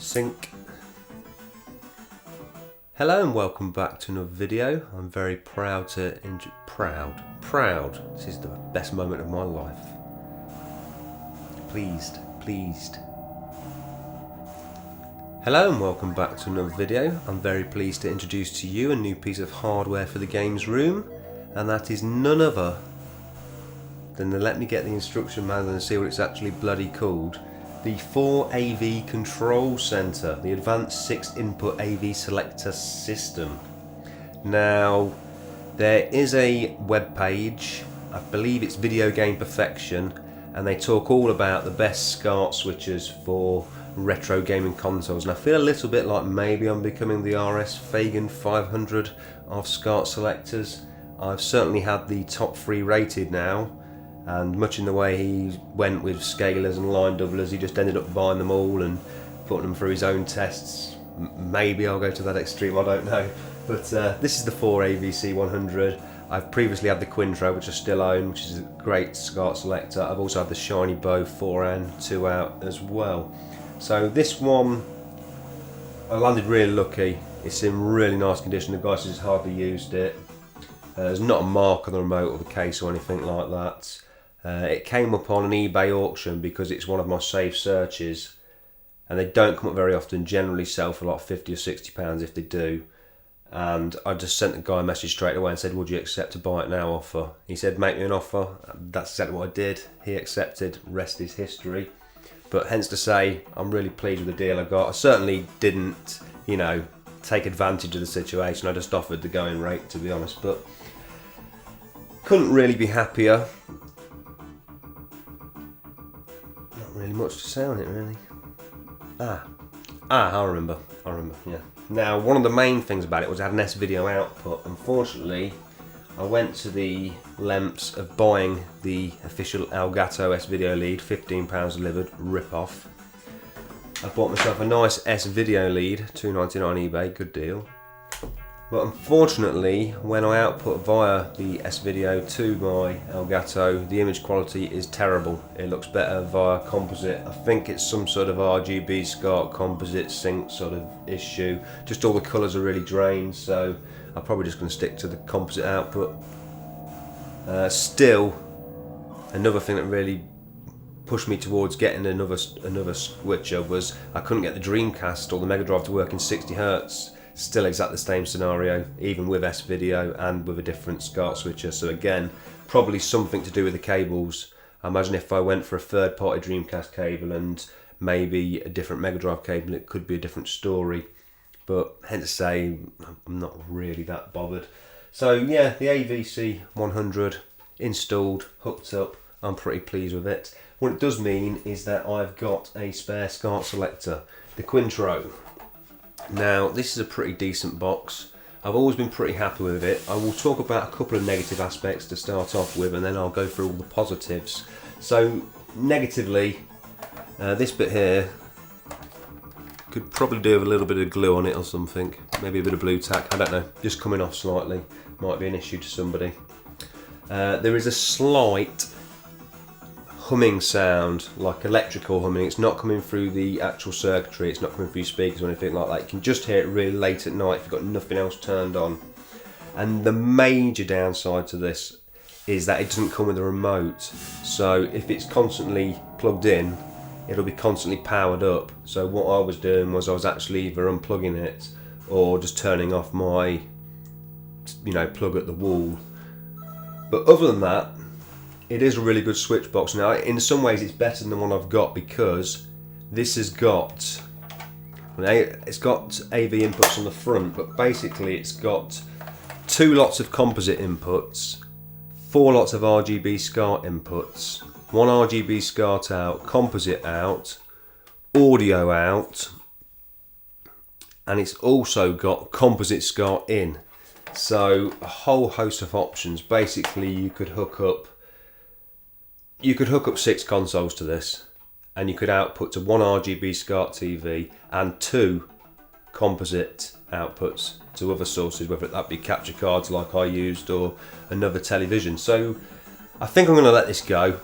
Sync. Hello and welcome back to another video. I'm very proud to proud. This is the best moment of my life. Pleased. Hello and welcome back to another video. I'm very pleased to introduce to you a new piece of hardware for the games room, and that is none other than let me get the instruction manual and see what it's actually bloody called. The Thor AV Control Center, the Advanced 6-Input AV Selector System. Now, there is a web page, I believe it's Video Game Perfection, and they talk all about the best SCART switches for retro gaming consoles. And I feel a little bit like maybe I'm becoming the RS Fagan 500 of SCART selectors. I've certainly had the top 3 rated now. And much in the way he went with scalers and line doublers, he just ended up buying them all and putting them through his own tests. Maybe I'll go to that extreme, I don't know. But this is the Thor AVC 100. I've previously had the Quintro, which I still own, which is a great SCART selector. I've also had the Shiny Bow 4N 2 out as well. So this one, I landed really lucky. It's in really nice condition. The guy says he's hardly used it. There's not a mark on the remote or the case or anything like that. It came up on an eBay auction because it's one of my safe searches, and they don't come up very often, generally sell for like £50 or £60 if they do. And I just sent the guy a message straight away and said, would you accept a buy it now offer? He said, make me an offer. That's exactly what I did. He accepted, rest is history. But hence to say, I'm really pleased with the deal I got. I certainly didn't, take advantage of the situation. I just offered the going rate, to be honest, but couldn't really be happier. Not really much to say on it, really. I remember, yeah. Now, one of the main things about it was it had an S-video output. Unfortunately, I went to the lengths of buying the official Elgato S-video lead, £15 delivered, rip-off. I bought myself a nice S-video lead, $2.99 on eBay, good deal. But unfortunately, when I output via the S-video to my Elgato, the image quality is terrible. It looks better via composite. I think it's some sort of RGB SCART composite sync sort of issue. Just all the colours are really drained, so I'm probably just going to stick to the composite output. Still, another thing that really pushed me towards getting another switcher was I couldn't get the Dreamcast or the Mega Drive to work in 60 Hz. Still exactly the same scenario, even with S-video and with a different SCART switcher. So again, probably something to do with the cables. I imagine if I went for a third-party Dreamcast cable and maybe a different Mega Drive cable, it could be a different story. But hence to say, I'm not really that bothered. So yeah, the AVC 100 installed, hooked up. I'm pretty pleased with it. What it does mean is that I've got a spare SCART selector, the Quintro. Now, this is a pretty decent box. I've always been pretty happy with it. I will talk about a couple of negative aspects to start off with, and then I'll go through all the positives. So, negatively, this bit here could probably do with a little bit of glue on it or something. Maybe a bit of blue tack, I don't know. Just coming off slightly. Might be an issue to somebody. There is a slight humming sound, like electrical humming. It's not coming through the actual circuitry, it's not coming through speakers or anything like that. You can just hear it really late at night if you've got nothing else turned on. And the major downside to this is that it doesn't come with a remote. So if it's constantly plugged in, it'll be constantly powered up. So what I was doing was I was actually either unplugging it or just turning off my plug at the wall. But other than that, it is a really good switch box. Now, in some ways it's better than the one I've got because this has got, it's got AV inputs on the front, but basically it's got 2 lots of composite inputs, 4 lots of RGB SCART inputs, 1 RGB SCART out, composite out, audio out, and it's also got composite SCART in. So a whole host of options. Basically, you could hook up 6 consoles to this, and you could output to 1 RGB SCART TV and 2 composite outputs to other sources, whether that be capture cards like I used or another television. So I think I'm going to let this go.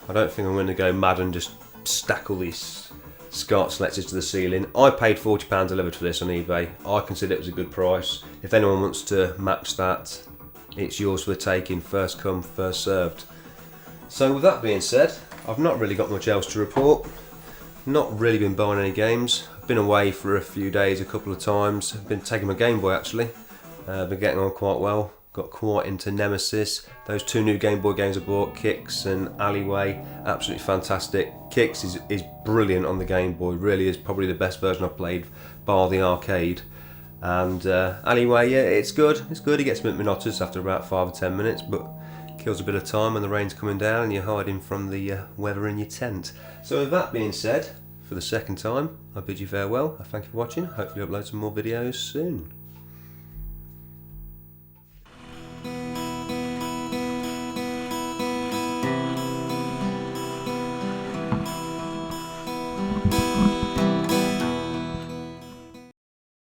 I don't think I'm going to go mad and just stack all these SCART selectors to the ceiling. I paid £40 delivered for this on eBay. I consider it was a good price. If anyone wants to match that, it's yours for the taking, first come, first served. So with that being said, I've not really got much else to report. Not really been buying any games. I've been away for a few days a couple of times. I've been taking my Game Boy actually. Been getting on quite well. Got quite into Nemesis. Those 2 new Game Boy games I bought, Kicks and Alleyway, absolutely fantastic. Kicks is brilliant on the Game Boy, really is probably the best version I've played bar the arcade. And Alleyway, yeah, it's good. It's good. It gets a bit monotonous after about 5 or 10 minutes, but kills a bit of time when the rain's coming down and you're hiding from the weather in your tent. So with that being said, for the second time, I bid you farewell. I thank you for watching. Hopefully upload some more videos soon.